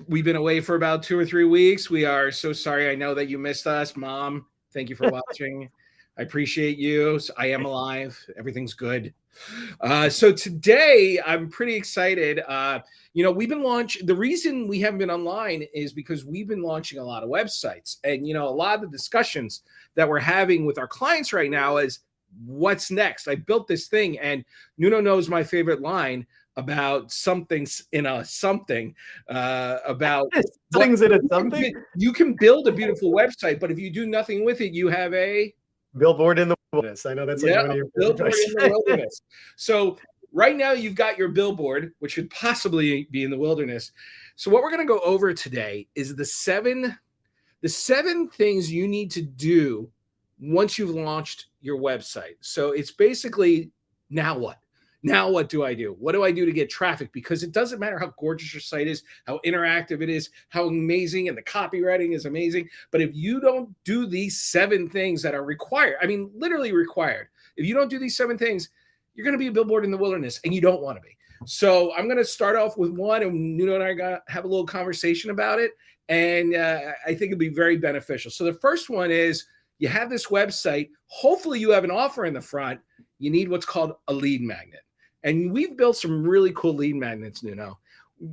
We've been away for about 2 or 3 weeks. We are so sorry. I know that you missed us, Mom. Thank you for watching. I appreciate you. I am alive. Everything's good. So today I'm pretty excited. We've been launching. The reason we haven't been online is because we've been launching a lot of websites, and a lot of the discussions that we're having with our clients right now is what's next. I built this thing, and Nuno knows my favorite line about something's in a something about things in a something. You can build a beautiful website, but if you do nothing with it, you have a billboard in the wilderness. I know that's like one of your billboard in the wilderness. So right now you've got your billboard, which should possibly be in the wilderness. So what we're going to go over today is the seven things you need to do once you've launched your website. So it's basically, now what? Now what do I do? What do I do to get traffic? Because it doesn't matter how gorgeous your site is, how interactive it is, how amazing, and the copywriting is amazing. But if you don't do these 7 things that are required, I mean, literally required, if you don't do these 7 things, you're going to be a billboard in the wilderness, and you don't want to be. So I'm going to start off with one, and Nuno and I are going to have a little conversation about it. And I think it'll be very beneficial. So the first one is, you have this website. Hopefully you have an offer in the front. You need what's called a lead magnet. And we've built some really cool lead magnets, Nuno.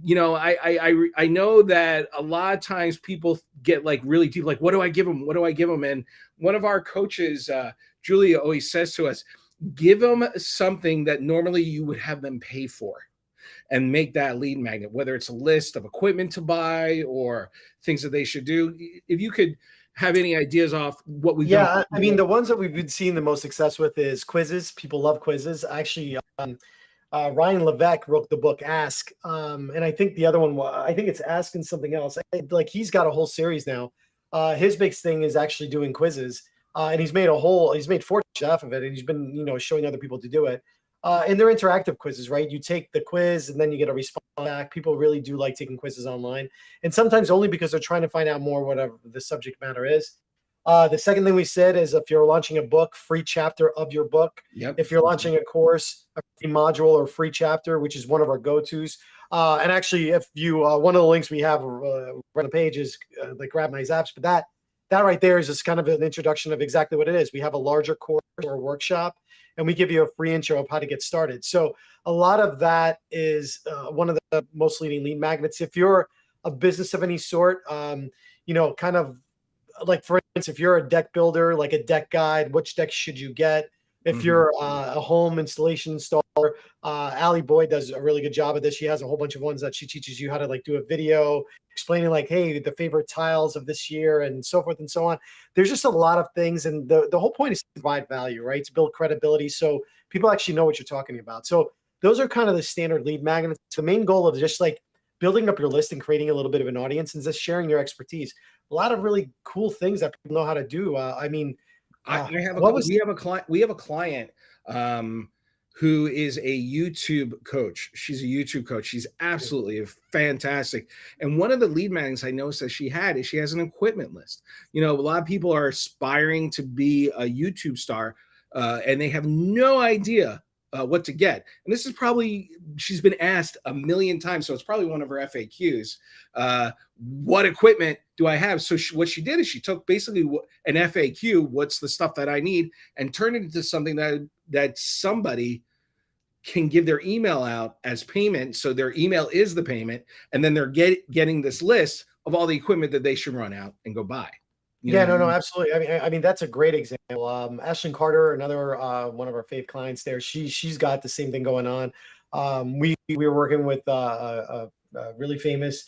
I know that a lot of times people get like really deep, like, what do I give them? What do I give them? And one of our coaches, Julia, always says to us, give them something that normally you would have them pay for, and make that lead magnet, whether it's a list of equipment to buy or things that they should do. If you could have any ideas off what we've done. I mean, the ones that we've been seeing the most success with is quizzes. People love quizzes. Actually, Ryan Levesque wrote the book Ask, and I think the other one, I think it's Ask and something else. Like, he's got a whole series now. His big thing is actually doing quizzes, and he's made 4 off of it, and he's been showing other people to do it. And they're interactive quizzes, right? You take the quiz and then you get a response back. People really do like taking quizzes online, and sometimes only because they're trying to find out more whatever the subject matter is. The second thing we said is, if you're launching a book, free chapter of your book. Yep. If you're launching a course, a free module or free chapter, which is one of our go-tos. And actually, if you one of the links we have right on the page is like Grab My Zaps, but that right there is just kind of an introduction of exactly what it is. We have a larger course or workshop, and we give you a free intro of how to get started. So a lot of that is one of the most leading lead magnets. If you're a business of any sort, kind of like, for instance, if you're a deck builder, like a deck guide, which deck should you get? If you're a home installation installer, Allie Boyd does a really good job of this. She has a whole bunch of ones that she teaches you how to like do a video explaining, like, hey, the favorite tiles of this year and so forth and so on. There's just a lot of things. And the whole point is to provide value, right? To build credibility so people actually know what you're talking about. So those are kind of the standard lead magnets. The main goal of just like building up your list and creating a little bit of an audience and just sharing your expertise. A lot of really cool things that people know how to do. We have a client who is a YouTube coach. She's a YouTube coach. She's absolutely fantastic. And one of the lead magnets I noticed that she has an equipment list. A lot of people are aspiring to be a YouTube star, and they have no idea what to get. And this is probably, she's been asked a million times, so it's probably one of her FAQs. What equipment do I have? So what she did is she took basically an FAQ, what's the stuff that I need, and turned it into something that somebody can give their email out as payment. So their email is the payment, and then they're getting this list of all the equipment that they should run out and go buy. No, absolutely. I mean, that's a great example. Ashlyn Carter, another one of our fave clients there. She's got the same thing going on. We were working with a really famous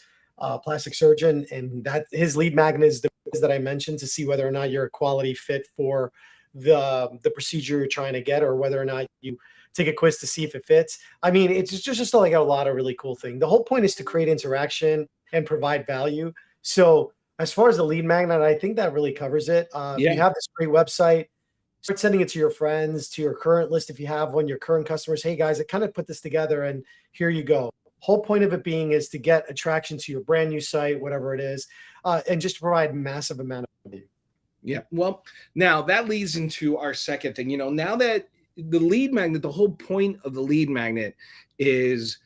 plastic surgeon, and that his lead magnet is the quiz that I mentioned to see whether or not you're a quality fit for the procedure you're trying to get, or whether or not you take a quiz to see if it fits. I mean, it's just like a lot of really cool things. The whole point is to create interaction and provide value. So as far as the lead magnet, I think that really covers it. If you have this great website, start sending it to your friends, to your current list. If you have one, your current customers, hey guys, I kind of put this together and here you go. Whole point of it being is to get attraction to your brand new site, whatever it is, and just to provide massive amount of value. Yeah. Well, now that leads into our second thing. Now that the lead magnet, the whole point of the lead magnet is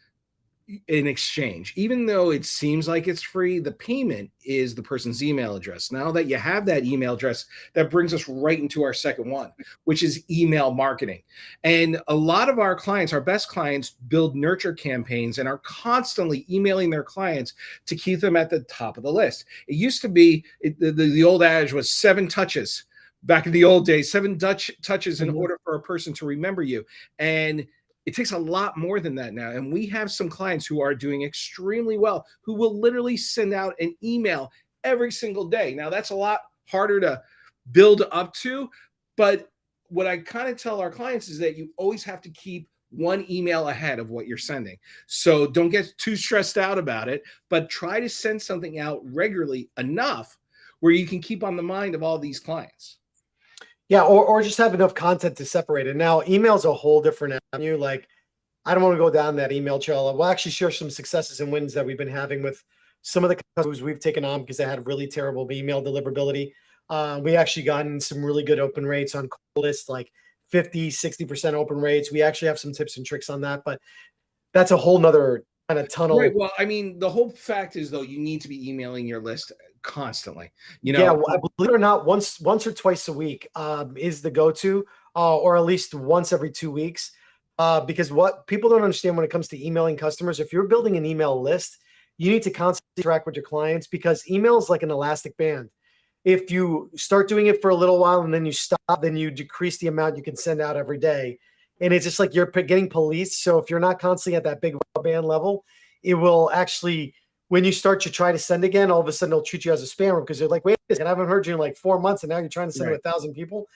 in exchange. Even though it seems like it's free, the payment is the person's email address. Now that you have that email address, that brings us right into our second one, which is email marketing. And a lot of our clients, our best clients, build nurture campaigns and are constantly emailing their clients to keep them at the top of the list. It used to be, the old adage was 7 touches. Back in the old days, 7 touches in order for a person to remember you. And it takes a lot more than that now. And we have some clients who are doing extremely well, who will literally send out an email every single day. Now, that's a lot harder to build up to. But what I kind of tell our clients is that you always have to keep one email ahead of what you're sending. So don't get too stressed out about it, but try to send something out regularly enough where you can keep on the mind of all these clients. Yeah, or just have enough content to separate it. Now, email's a whole different avenue. Like, I don't want to go down that email trail. We'll actually share some successes and wins that we've been having with some of the customers we've taken on because they had really terrible email deliverability. We actually gotten some really good open rates on cold lists, like 50, 60% open rates. We actually have some tips and tricks on that, but that's a whole nother kind of tunnel. Right. Well, I mean, the whole fact is, though, you need to be emailing your list constantly. Yeah, believe it or not, once or twice a week is the go-to, or at least once every 2 weeks. Because what people don't understand when it comes to emailing customers, if you're building an email list, you need to constantly interact with your clients because email is like an elastic band. If you start doing it for a little while and then you stop, then you decrease the amount you can send out every day. And it's just like you're getting policed. So if you're not constantly at that big band level, it will actually, when you start to try to send again, all of a sudden they'll treat you as a spammer because they're like, wait a second, I haven't heard you in like 4 months and now you're trying to send to 1,000 people.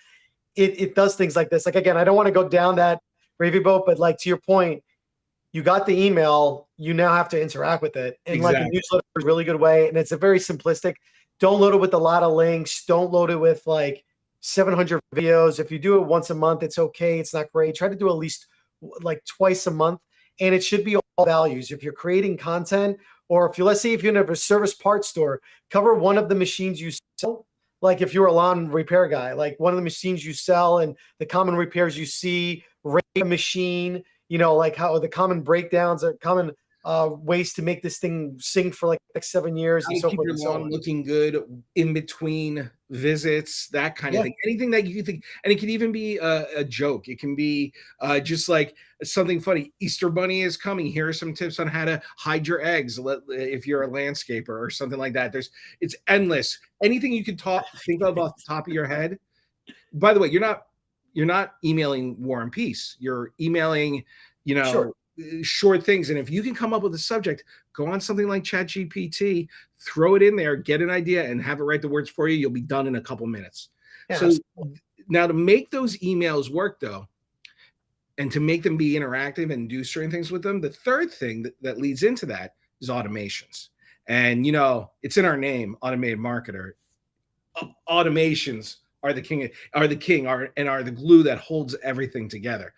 It does things like this. Like, again, I don't want to go down that gravy boat, but like to your point, you got the email, you now have to interact with it. And like a newsletter is a really good way. And it's a very simplistic. Don't load it with a lot of links. Don't load it with like 700 videos. If you do it once a month, it's okay. It's not great. Try to do at least like twice a month. And it should be all values. If you're creating content, or if you, let's say if you have a service parts store, cover one of the machines you sell. Like if you're a lawn repair guy, like one of the machines you sell and the common repairs you see, rate a machine, you know, like how the common breakdowns are common ways to make this thing sing for like 7 years and so keep forth. your lawn looking good in between visits, that kind of thing. Anything that you think, and it can even be a joke. It can be just like something funny. Easter Bunny is coming. Here are some tips on how to hide your eggs if you're a landscaper or something like that. It's endless. Anything you could think of off the top of your head. By the way, you're not emailing War and Peace. You're emailing, short things. And if you can come up with a subject, go on something like ChatGTP, throw it in there, get an idea, and have it write the words for you. You'll be done in a couple minutes. Yeah, so now to make those emails work, though, and to make them be interactive and do certain things with them, the third thing that leads into that is automations. And, it's in our name, automated marketer. Automations are the king, are the glue that holds everything together.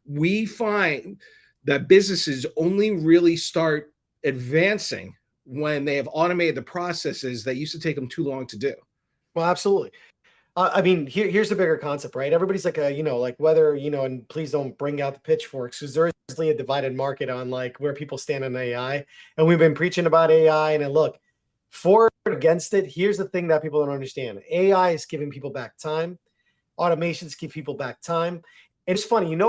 We find that businesses only really start advancing when they have automated the processes that used to take them too long to do. Well, absolutely. I mean, here's the bigger concept, right? Everybody's like, like whether, and please don't bring out the pitchforks because there is a divided market on like where people stand on AI. And we've been preaching about AI and look, for or against it, here's the thing that people don't understand. AI is giving people back time. Automations give people back time. And it's funny,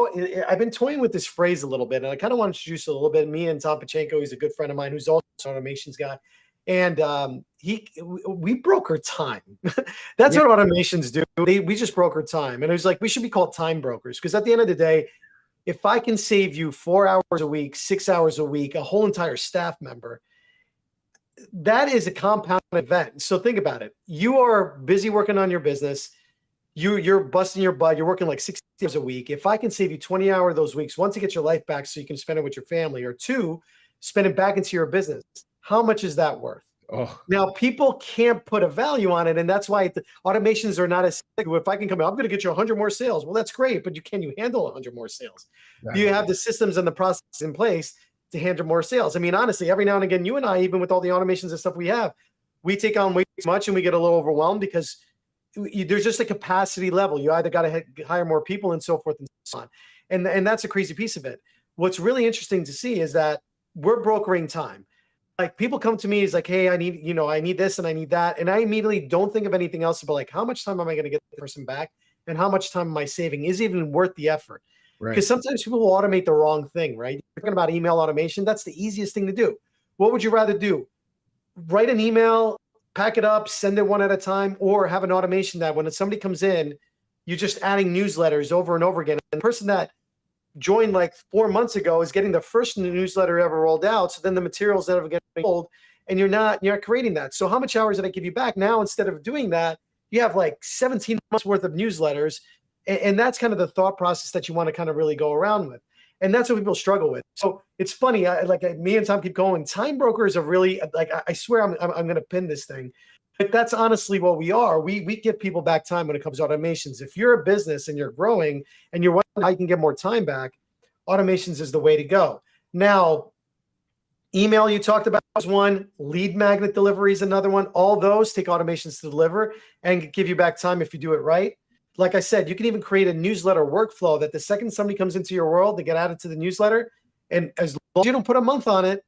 I've been toying with this phrase a little bit, and I kind of want to introduce it a little bit. Me and Tom Pachenko, he's a good friend of mine who's also an automations guy. And we broker time. That's what automations do. We just broker time. And it was like, we should be called time brokers because at the end of the day, if I can save you 4 hours a week, 6 hours a week, a whole entire staff member, that is a compound event. So think about it. You are busy working on your business. You're busting your butt. You're working like 60 hours a week. If I can save you 20 hours of those weeks, one, to get your life back so you can spend it with your family, or two, spend it back into your business, how much is that worth? Oh. Now, people can't put a value on it, and that's why the automations are not as – if I can come in, I'm going to get you 100 more sales. Well, that's great, but can you handle 100 more sales? Right. Do you have the systems and the process in place to handle more sales? I mean, honestly, every now and again, you and I, even with all the automations and stuff we have, we take on way too much and we get a little overwhelmed because there's just a capacity level. You either got to hire more people and so forth and so on. And that's a crazy piece of it. What's really interesting to see is that we're brokering time. Like people come to me, is like, hey, I need this and I need that. And I immediately don't think of anything else but like, how much time am I going to get the person back? And how much time am I saving? Is it even worth the effort? Because Right. sometimes people will automate the wrong thing, right? You're talking about email automation. That's the easiest thing to do. What would you rather do? Write an email, pack it up, send it one at a time, or have an automation that when somebody comes in, you're just adding newsletters over and over again. And the person that joined like 4 months ago is getting the first newsletter ever rolled out. So then the materials that are getting old, and you're not creating that. So how much hours did I give you back? Now, instead of doing that, you have like 17 months worth of newsletters. And that's kind of the thought process that you want to kind of really go around with. And that's what people struggle with. So it's funny. Me and Tom keep going. Time brokers are really like, I swear I'm going to pin this thing. But that's honestly what we are. We give people back time when it comes to automations. If you're a business and you're growing and you're wondering how you can get more time back, automations is the way to go. Now, email you talked about is one, lead magnet delivery is another one. All those take automations to deliver and give you back time if you do it right. Like I said, you can even create a newsletter workflow that the second somebody comes into your world, they get added to the newsletter. And as long as you don't put a month on it,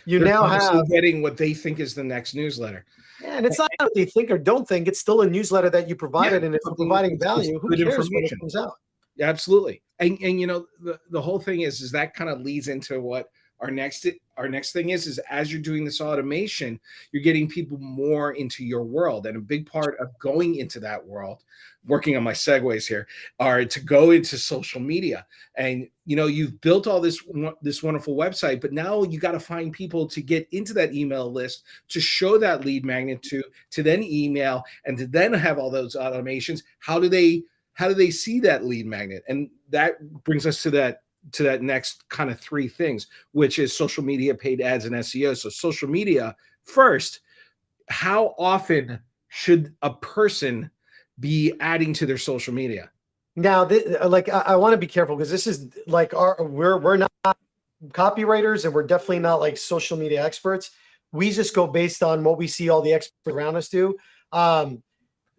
They're now have getting what they think is the next newsletter. Yeah, and it's not what they think or don't think. It's still a newsletter that you provided, and if it's providing value, who cares when it comes out? Absolutely. And you know, the whole thing is that kind of leads into what our next thing is as you're doing this automation, you're getting people more into your world. And a big part of going into that world, working on my segues here, are to go into social media. And you know, you've built all this wonderful website, but now you got to find people to get into that email list, to show that lead magnet to then email, and to then have all those automations. How do they see that lead magnet? And that brings us to that next kind of three things, which is social media, paid ads, and SEO. So social media first, how often should a person be adding to their social media? Now, I want to be careful because this is like we're not copywriters and we're definitely not like social media experts. We just go based on what we see all the experts around us do.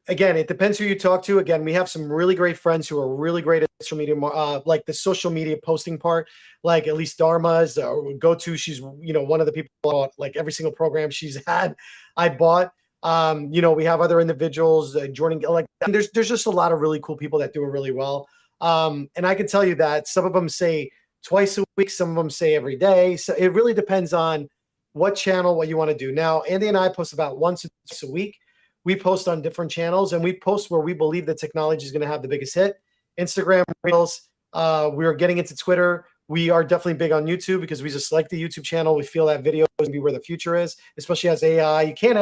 Again, it depends who you talk to. Again, we have some really great friends who are really great at social media, like the social media posting part. Like at least Dharma's go-to. She's one of the people bought like every single program she's had. I bought. We have other individuals joining. Like there's just a lot of really cool people that do it really well. And I can tell you that some of them say twice a week, some of them say every day. So it really depends on what channel, what you want to do. Now, Andy and I post about once a week. We post on different channels, and we post where we believe the technology is going to have the biggest hit. Instagram Reels. We're getting into Twitter. We are definitely big on YouTube because we just like the YouTube channel. We feel that video is going to be where the future is, especially as AI. You can't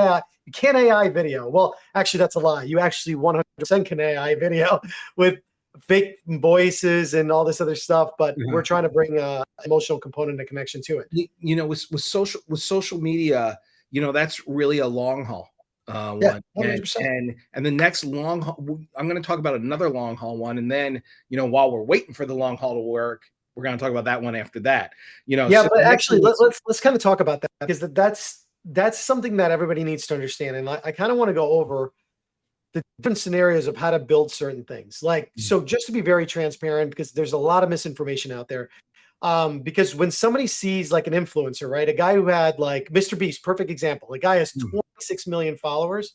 AI video. Well, actually, that's a lie. You actually 100% can AI video with fake voices and all this other stuff. But we're trying to bring an emotional component and connection to it. You know, with social media, you know, that's really a long haul. Yeah, one. And the next long haul, I'm going to talk about another long haul one, and then while we're waiting for the long haul to work, we're going to talk about that one after that. Yeah, so but actually, let's kind of talk about that because that's something that everybody needs to understand, and I kind of want to go over the different scenarios of how to build certain things. Like, so just to be very transparent, because there's a lot of misinformation out there. Because when somebody sees like an influencer, right, a guy who had like Mr. Beast, perfect example, a guy has 26 million followers.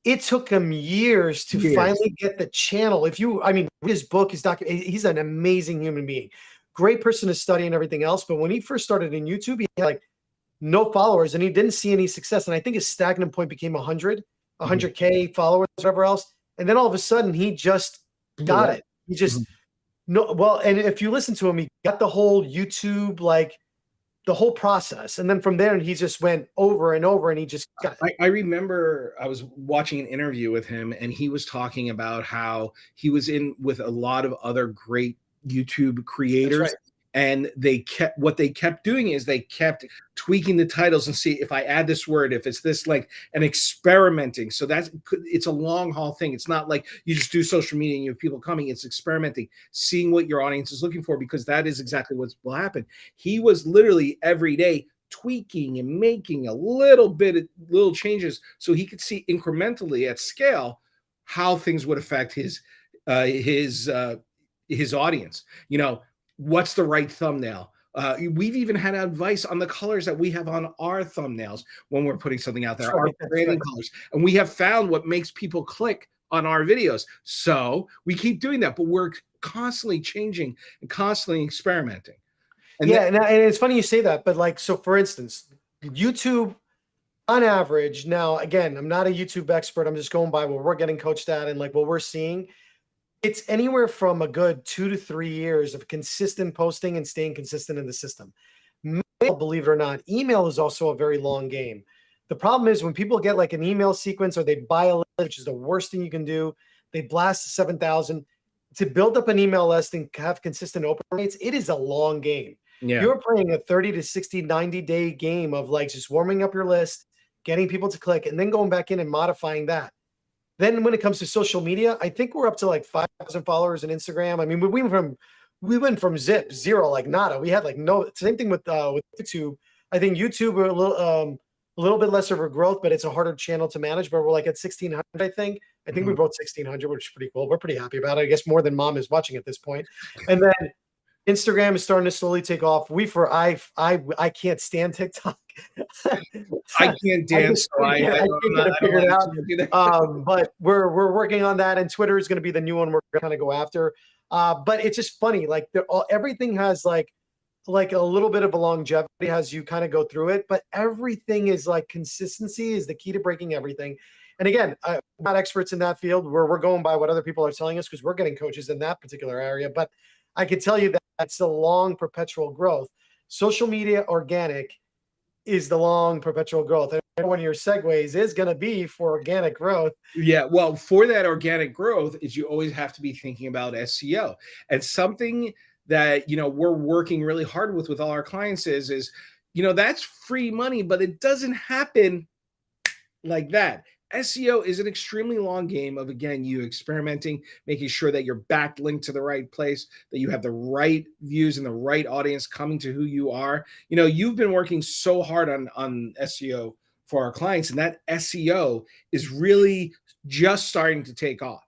It took him years to finally get the channel. Read his book, his document, he's an amazing human being, great person to study and everything else. But when he first started in YouTube, he had like no followers and he didn't see any success. And I think his stagnant point became 100K followers, whatever else. And then all of a sudden he just got it. He just, and if you listen to him, he got the whole YouTube, like the whole process. And then from there, he just went over and over and he just got it. I remember I was watching an interview with him and he was talking about how he was in with a lot of other great YouTube creators. That's right. And what they kept doing is they kept tweaking the titles and see if I add this word, if it's this, like, and experimenting. So it's a long haul thing. It's not like you just do social media and you have people coming. It's experimenting, seeing what your audience is looking for, because that is exactly what will happen. He was literally every day tweaking and making a little changes so he could see incrementally at scale how things would affect his audience. What's the right thumbnail? We've even had advice on the colors that we have on our thumbnails when we're putting something out there, our branding colors. And we have found what makes people click on our videos. So we keep doing that, but we're constantly changing and constantly experimenting. And and it's funny you say that, but like, so for instance, YouTube on average, now again, I'm not a YouTube expert, I'm just going by what we're getting coached at and like what we're seeing. It's anywhere from a good 2 to 3 years of consistent posting and staying consistent in the system. Mail, believe it or not, email is also a very long game. The problem is when people get like an email sequence or they buy a list, which is the worst thing you can do, they blast 7,000. To build up an email list and have consistent open rates, it is a long game. Yeah. You're playing a 30 to 60, 90-day game of like just warming up your list, getting people to click, and then going back in and modifying that. Then when it comes to social media, I think we're up to like 5,000 followers on Instagram. I mean, we went from zero, like nada. We had like no, same thing with YouTube. I think YouTube are a little bit less of a growth, but it's a harder channel to manage. But we're like at 1,600, I think. I think we broke 1,600, which is pretty cool. We're pretty happy about it. I guess more than mom is watching at this point. And then Instagram is starting to slowly take off. I can't stand TikTok. I can't dance, I can't get it figured out. But we're working on that, and Twitter is going to be the new one we're going to kind of go after. But it's just funny, like everything has like a little bit of a longevity as you kind of go through it, but everything is like consistency is the key to breaking everything. And again, I'm not experts in that field. We're going by what other people are telling us because we're getting coaches in that particular area. But I can tell you that it's a long perpetual growth. Social media organic is the long perpetual growth. And one of your segues is going to be for organic growth. Yeah, well, for that organic growth is you always have to be thinking about SEO. And something that, we're working really hard with all our clients is, that's free money, but it doesn't happen like that. SEO is an extremely long game of, again, you experimenting, making sure that you're backlinked to the right place, that you have the right views and the right audience coming to who you are. You've been working so hard on SEO for our clients, and that SEO is really just starting to take off.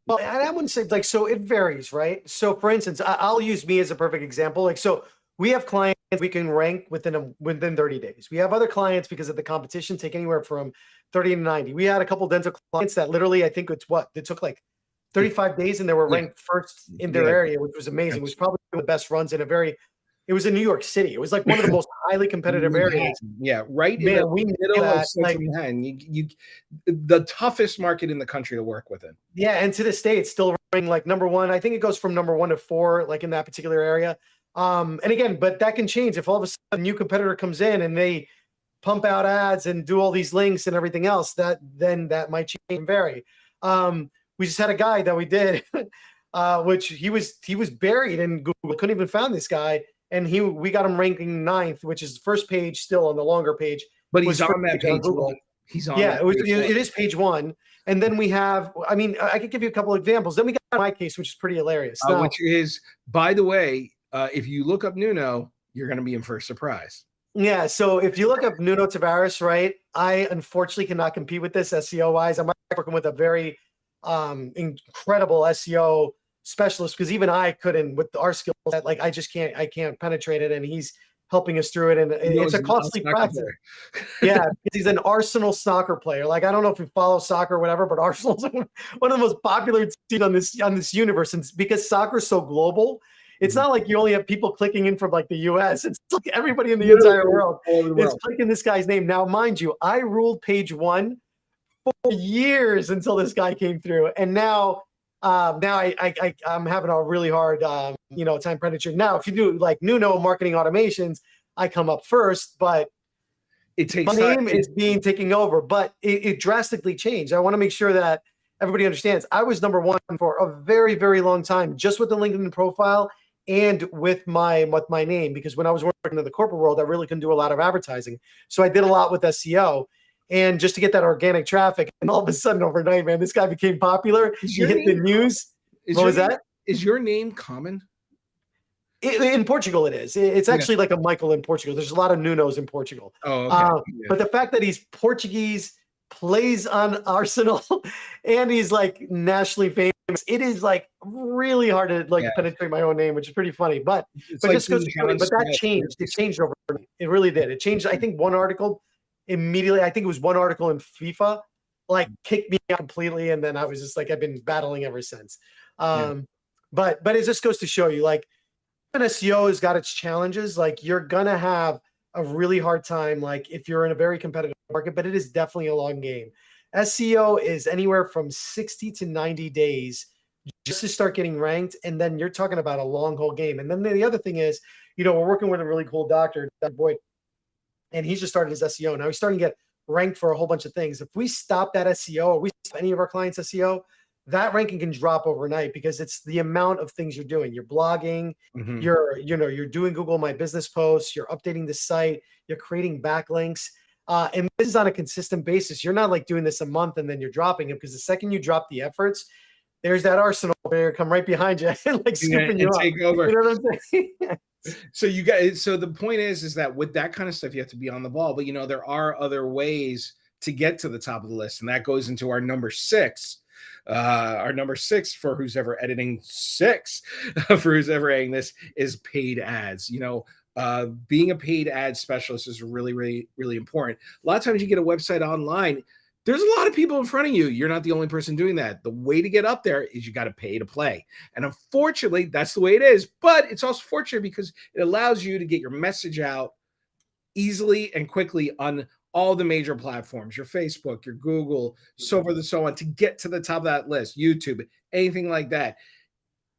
Well, and I wouldn't say like, so it varies, right? So for instance, I'll use me as a perfect example. Like, so we have clients we can rank within 30 days. We have other clients because of the competition take anywhere from 30 to 90. We had a couple dental clients that literally, I think it took like 35 days and they were ranked first in their area, which was amazing. It was probably one of the best runs in it was in New York City. It was like one of the most highly competitive areas. Yeah, right in the middle of Central Manhattan. The toughest market in the country to work within. Yeah, and to this day, it's still ranking like number one. I think it goes from number 1 to 4, like in that particular area. And again, but that can change if all of a sudden a new competitor comes in and they pump out ads and do all these links and everything else. Then that might change and vary. We just had a guy that we did, which he was buried in Google. Couldn't even find this guy. And we got him ranking 9th, which is the first page still on the longer page. But he's on that page one. He's on. Yeah, it is page 1. And then we have, I mean, I could give you a couple of examples. Then we got my case, which is pretty hilarious. Which is, by the way, if you look up Nuno, you're going to be in for a surprise. Yeah. So if you look up Nuno Tavares, right, I unfortunately cannot compete with this SEO wise. I'm working with a very incredible SEO specialist because even I couldn't with our skill set. Like I can't penetrate it, and he's helping us through it. And it's a costly practice. Yeah, he's an Arsenal soccer player. Like I don't know if you follow soccer or whatever, but Arsenal's one of the most popular teams on this universe. And because soccer is so global, it's not like you only have people clicking in from like the US. It's like everybody in the entire world is clicking this guy's name. Now, mind you, I ruled page 1 for years until this guy came through. And now I'm having a really hard, time penetrating. Now, if you do like Nuno marketing automations, I come up first, but it takes my name is being taken over, but it drastically changed. I want to make sure that everybody understands. I was number 1 for a very, very long time, just with the LinkedIn profile and with my name, because when I was working in the corporate world, I really couldn't do a lot of advertising. So I did a lot with SEO and just to get that organic traffic. And all of a sudden overnight, man, this guy became popular. He hit the news. What was that? Is your name common? In Portugal, it is. It's actually like a Michael in Portugal. There's a lot of Nunos in Portugal. Oh, okay. But the fact that he's Portuguese, plays on Arsenal, and he's like nationally famous it is like really hard to like Yeah. penetrate my own name, which is pretty funny. It's But like just goes being to show you, John but that Smith. changed. It changed overnight. It really did. It changed. I think one article immediately, I think it was one article in FIFA, like kicked me out completely. And then I was just like, I've been battling ever since. Yeah. But it just goes to show you, like, even SEO has got its challenges. Like, you're gonna have a really hard time, like if you're in a very competitive market, but it is definitely a long game. SEO is anywhere from 60 to 90 days just to start getting ranked. And then you're talking about a long haul game. And then the other thing is, we're working with a really cool doctor, Dr. Boyd, and he's just started his SEO. Now he's starting to get ranked for a whole bunch of things. If we stop that SEO, or we stop any of our clients' SEO, that ranking can drop overnight because it's the amount of things you're doing. You're blogging, Mm-hmm. you're doing Google My Business posts, you're updating the site, you're creating backlinks. And this is on a consistent basis. You're not like doing this a month and then you're dropping it, because the second you drop the efforts, there's that arsenal there come right behind you and like scooping you up. Take over. You know what I'm saying? So you guys, so the point is that with that kind of stuff, you have to be on the ball. But there are other ways to get to the top of the list, and that goes into our number 6. Our number 6 for who's ever editing 6 for who's ever editing this is paid ads. Being a paid ad specialist is really, really, really important. A lot of times you get a website online, there's a lot of people in front of you. You're not the only person doing that. The way to get up there is you got to pay to play. And unfortunately, that's the way it is. But it's also fortunate because it allows you to get your message out easily and quickly on all the major platforms, your Facebook, your Google, so forth and so on, to get to the top of that list, YouTube, anything like that.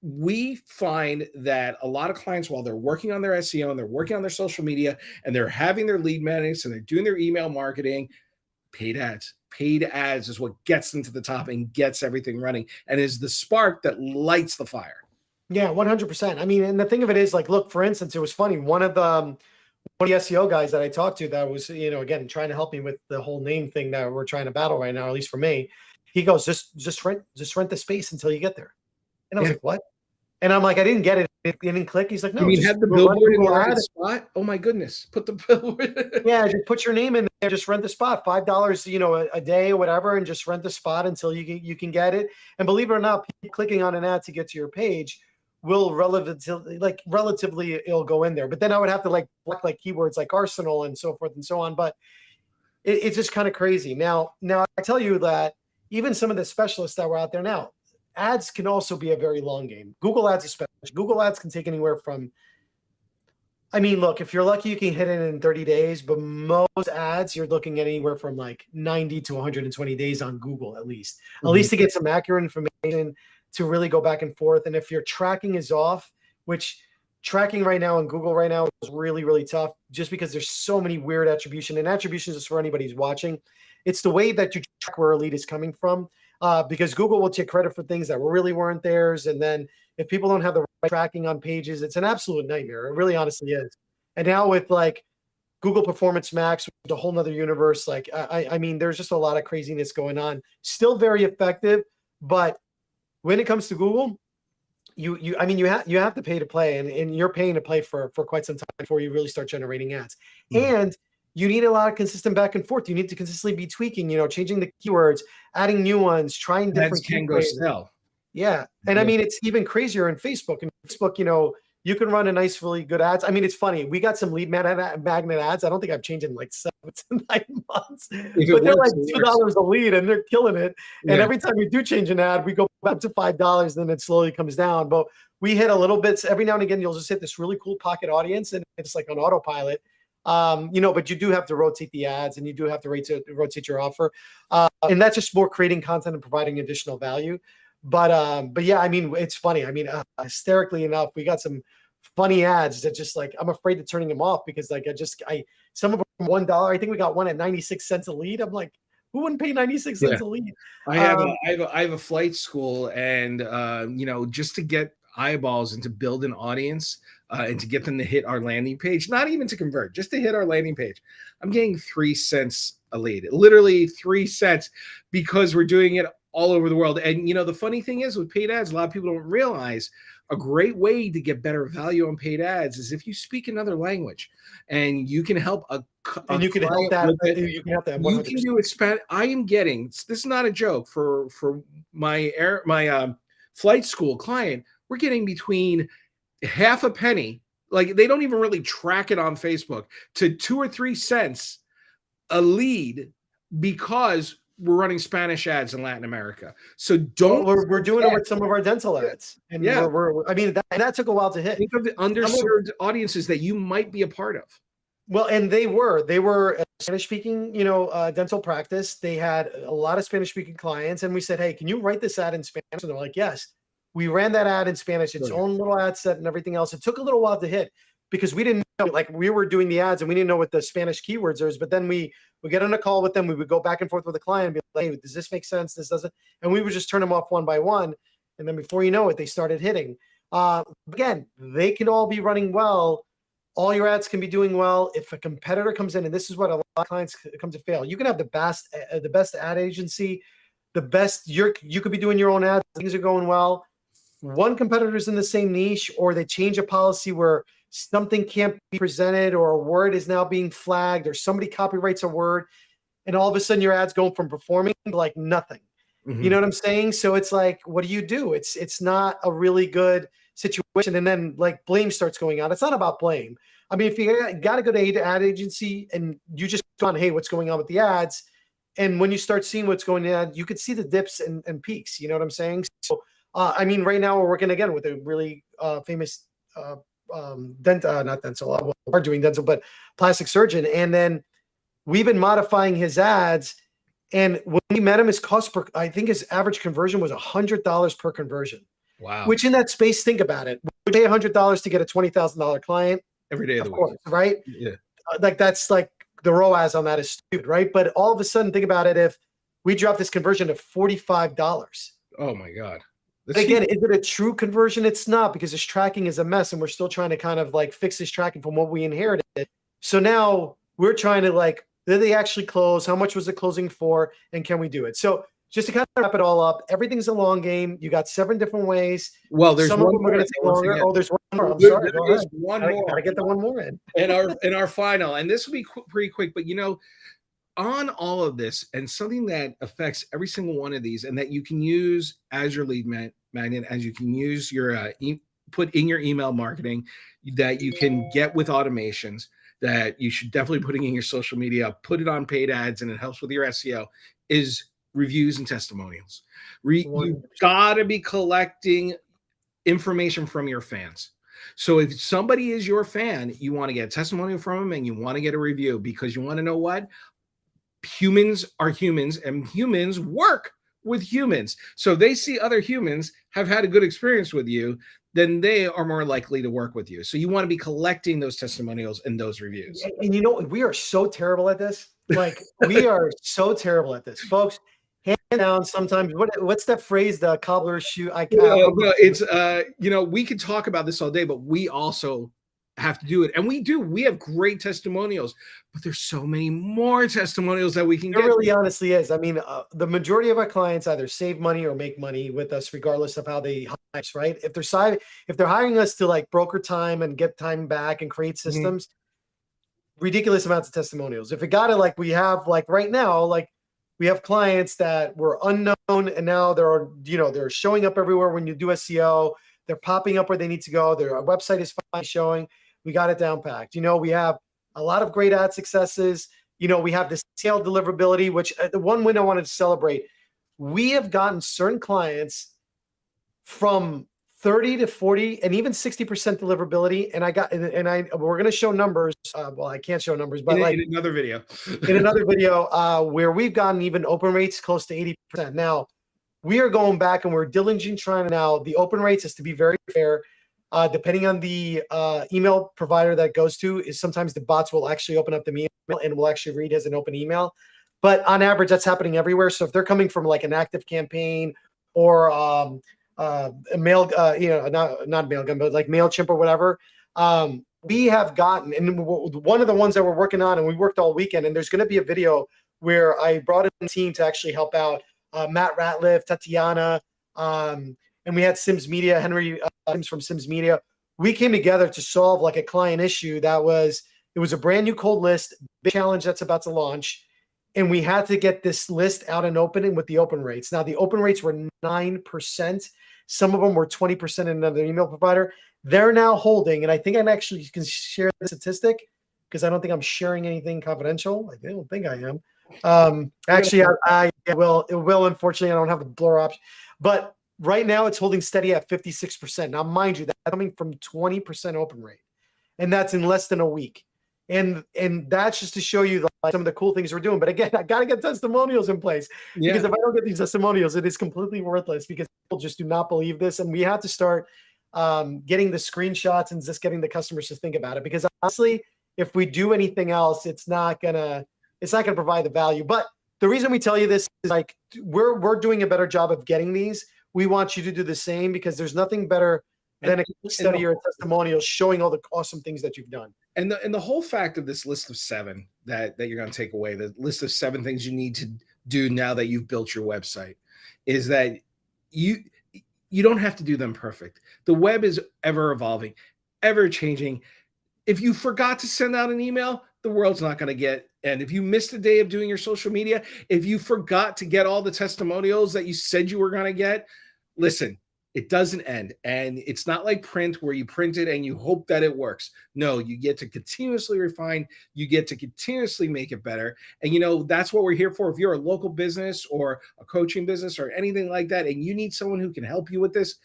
We find that a lot of clients, while they're working on their SEO and they're working on their social media and they're having their lead magnets and they're doing their email marketing, paid ads is what gets them to the top and gets everything running and is the spark that lights the fire. Yeah, 100%. I mean, and the thing of it is, like, look, for instance, it was funny. One of the SEO guys that I talked to that was, again, trying to help me with the whole name thing that we're trying to battle right now, at least for me. He goes, just rent the space until you get there. And I was like, what? And I'm like, I didn't get it. It didn't click. He's like, no. You mean have the billboard in the right spot? Oh my goodness. Put the billboard. Yeah, just put your name in there. Just rent the spot. $5, a day or whatever, and just rent the spot until you can get it. And believe it or not, people clicking on an ad to get to your page will relatively it'll go in there. But then I would have to like keywords like arsenal and so forth and so on. But it's just kind of crazy. Now I tell you that even some of the specialists that were out there now, ads can also be a very long game. Google ads especially. Google ads can take anywhere from, I mean, look, if you're lucky, you can hit it in 30 days, but most ads, you're looking at anywhere from like 90 to 120 days on Google, at least to get some accurate information, to really go back and forth. And if your tracking is off, which tracking right now on Google right now is really, really tough, just because there's so many weird attribution, and attribution is for anybody who's watching. It's the way that you track where a lead is coming from, because Google will take credit for things that really weren't theirs. And then if people don't have the right tracking on pages, it's an absolute nightmare. It really honestly is. And now with like Google Performance Max, a whole nother universe, like I mean, there's just a lot of craziness going on. Still very effective, but when it comes to Google, you have to pay to play, and you're paying to play for quite some time before you really start generating ads. And you need a lot of consistent back and forth. You need to consistently be tweaking, changing the keywords, adding new ones, trying different keywords. Yeah. And I mean, it's even crazier in Facebook. And Facebook, you can run a nice, really good ads. I mean, it's funny. We got some lead magnet ads. I don't think I've changed in like 7 to 9 months, but they're like $2 a lead and they're killing it. And every time we do change an ad, we go back to $5, then it slowly comes down. But we hit a little bit every now and again. You'll just hit this really cool pocket audience, and it's like on autopilot. But you do have to rotate the ads, and you do have to rotate your offer. And that's just more creating content and providing additional value. But yeah, I mean, it's funny. I mean, hysterically enough, we got some funny ads that just like, I'm afraid of turning them off, because like, some of them $1. I think we got one at 96 cents a lead. I'm like, who wouldn't pay 96 cents a lead? I have a flight school, and just to get eyeballs and to build an audience, and to get them to hit our landing page, not even to convert, just to hit our landing page, I'm getting 3 cents a lead, literally 3 cents, because we're doing it all over the world. And the funny thing is, with paid ads, a lot of people don't realize a great way to get better value on paid ads is if you speak another language, and you can help and you can help that. You can help that. 100%. You can do expand. I am getting, this is not a joke, for my flight school client, we're getting between half a penny, like they don't even really track it on Facebook, to 2 or 3 cents a lead because we're running Spanish ads in Latin America. So don't. Well, we're doing it with some of our dental ads, and Yeah. I mean, that took a while to hit. Think of the underserved audiences that you might be a part of. Well, and they were a Spanish speaking, dental practice. They had a lot of Spanish speaking clients, and we said, hey, can you write this ad in Spanish? And they're like, yes. We ran that ad in Spanish, its own little ad set and everything else. It took a little while to hit because we didn't know, like we were doing the ads and we didn't know what the Spanish keywords is. But then we would get on a call with them. We would go back and forth with the client and be like, hey, does this make sense? This doesn't. And we would just turn them off one by one. And then before you know it, they started hitting. Again, they can all be running well. All your ads can be doing well. If a competitor comes in, and this is what a lot of clients come to fail, you can have the best ad agency, the best. You could be doing your own ads. Things are going well. One competitor is in the same niche, or they change a policy where something can't be presented, or a word is now being flagged, or somebody copyrights a word, and all of a sudden your ad's going from performing to like nothing. You know what I'm saying? So it's like, what do? It's not a really good situation. And then like blame starts going on. It's not about blame. I mean, if you got to go to an ad agency and you just go on, hey, what's going on with the ads? And when you start seeing what's going on, you could see the dips and peaks. You know what I'm saying? So, I mean, right now we're working again with a really famous not dental, we're doing dental, but plastic surgeon. And then we've been modifying his ads. And when we met him, I think his average conversion was $100 per conversion. Wow. Which in that space, think about it. We pay $100 to get a $20,000 client every day of the week, right? Yeah. Like that's like the ROAS on that is stupid, right? But all of a sudden, think about it. If we drop this conversion to $45. Oh my God. Again, is it a true conversion? It's not, because his tracking is a mess and we're still trying to kind of like fix his tracking from what we inherited. So now we're trying to like, did they actually close? How much was it closing for? And can we do it? So just to kind of wrap it all up, everything's a long game. You got 7 different ways. Well, there's some one of them are going to take longer. Oh, there's one more. I'm sorry. There's one more. Gotta get the one more in. in our final, and this will be pretty quick. But on all of this, and something that affects every single one of these, and that you can use as your lead magnet, as you can use your put in your email marketing, that you can get with automations, that you should definitely putting in your social media, put it on paid ads, and it helps with your SEO, is reviews and testimonials. You gotta be collecting information from your fans. So if somebody is your fan, you want to get a testimonial from them and you want to get a review, because you want to know what? Humans are humans, and humans work with humans. So they see other humans have had a good experience with you, then they are more likely to work with you. So you want to be collecting those testimonials and those reviews. And we are so terrible at this. Like we are so terrible at this, folks. Hand down. Sometimes what's that phrase? The cobbler's shoe. It's we could talk about this all day, but we also have to do it, and we have great testimonials, but there's so many more testimonials that we can get. There really honestly is. I mean, the majority of our clients either save money or make money with us, regardless of how they hire us, right? If they're hiring us to like broker time and get time back and create systems, ridiculous amounts of testimonials. If it got it, like we have, like right now, like we have clients that were unknown and now they're showing up everywhere. When you do SEO, they're popping up where they need to go. Their website is finally showing. We got it down packed. We have a lot of great ad successes. We have this scale deliverability, which the one win I wanted to celebrate. We have gotten certain clients from 30 to 40 and even 60% deliverability. And we're going to show numbers. Well, I can't show numbers, but in another video, where we've gotten even open rates close to 80%. Now we are going back and we're diligently trying to, now the open rates is to be very fair. Depending on the email provider that goes to, is sometimes the bots will actually open up the email and will actually read as an open email. But on average, that's happening everywhere. So if they're coming from like an active campaign or a mail, not Mailgun, but like MailChimp or whatever, we have gotten, and one of the ones that we're working on, and we worked all weekend, and there's going to be a video where I brought in a team to actually help out Matt Ratliff, Tatiana, and we had Sims Media, Henry Sims from Sims Media. We came together to solve like a client issue it was a brand new cold list, big challenge that's about to launch. And we had to get this list out and open with the open rates. Now the open rates were 9%. Some of them were 20% in another email provider. They're now holding, and I think I actually can share the statistic because I don't think I'm sharing anything confidential. I don't think I am. Actually, I will. It will. Unfortunately, I don't have the blur option. But right now, it's holding steady at 56%. Now, mind you, that's coming from 20% open rate, and that's in less than a week. And that's just to show you some of the cool things we're doing. But again, I got to get testimonials in place because if I don't get these testimonials, it is completely worthless because people just do not believe this. And we have to start getting the screenshots and just getting the customers to think about it. Because honestly, if we do anything else, it's not gonna provide the value. But the reason we tell you this is like we're doing a better job of getting these. We want you to do the same because there's nothing better than a study or a testimonial showing all the awesome things that you've done. And the whole fact of this list of 7 that you're going to take away, the list of 7 things you need to do now that you've built your website, is that you don't have to do them perfect. The web is ever evolving, ever changing. If you forgot to send out an email, the world's not going to get. And if you missed a day of doing your social media, if you forgot to get all the testimonials that you said you were going to get, listen, it doesn't end. And it's not like print where you print it and you hope that it works. No, you get to continuously refine. You get to continuously make it better. And, that's what we're here for. If you're a local business or a coaching business or anything like that, and you need someone who can help you with this,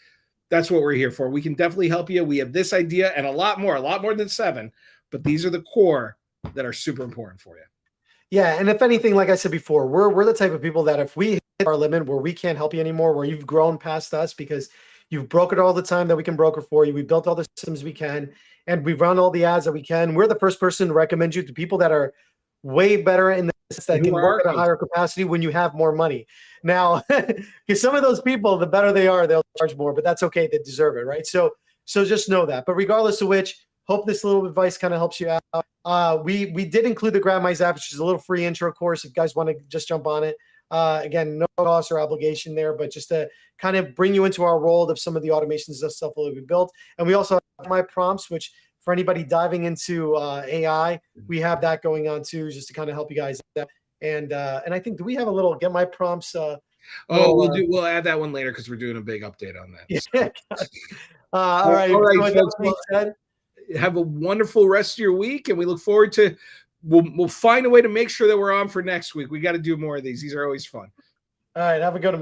that's what we're here for. We can definitely help you. We have this idea and a lot more than 7, but these are the core that are super important for you. Yeah. And if anything, like I said before, we're the type of people that if we hit our limit where we can't help you anymore, where you've grown past us because you've brokered all the time that we can broker for you, we built all the systems we can, and we've run all the ads that we can, we're the first person to recommend you to people that are way better in this, that can work at a higher capacity when you have more money. Now, because some of those people, the better they are, they'll charge more, but that's okay. They deserve it, right? So just know that. But regardless of which, hope this little advice kind of helps you out. We did include the Grab My Zaps, which is a little free intro course if you guys want to just jump on it. Again, no cost or obligation there, but just to kind of bring you into our world of some of the automations and stuff that we built. And we also have my prompts, which for anybody diving into AI, we have that going on too, just to kind of help you guys out. And I think, do we have a little get my prompts? We'll add that one later because we're doing a big update on that. Yeah. All right. Folks. Have a wonderful rest of your week, and we look forward to. We'll find a way to make sure that we're on for next week. We got to do more of these. These are always fun. All right. Have a good one.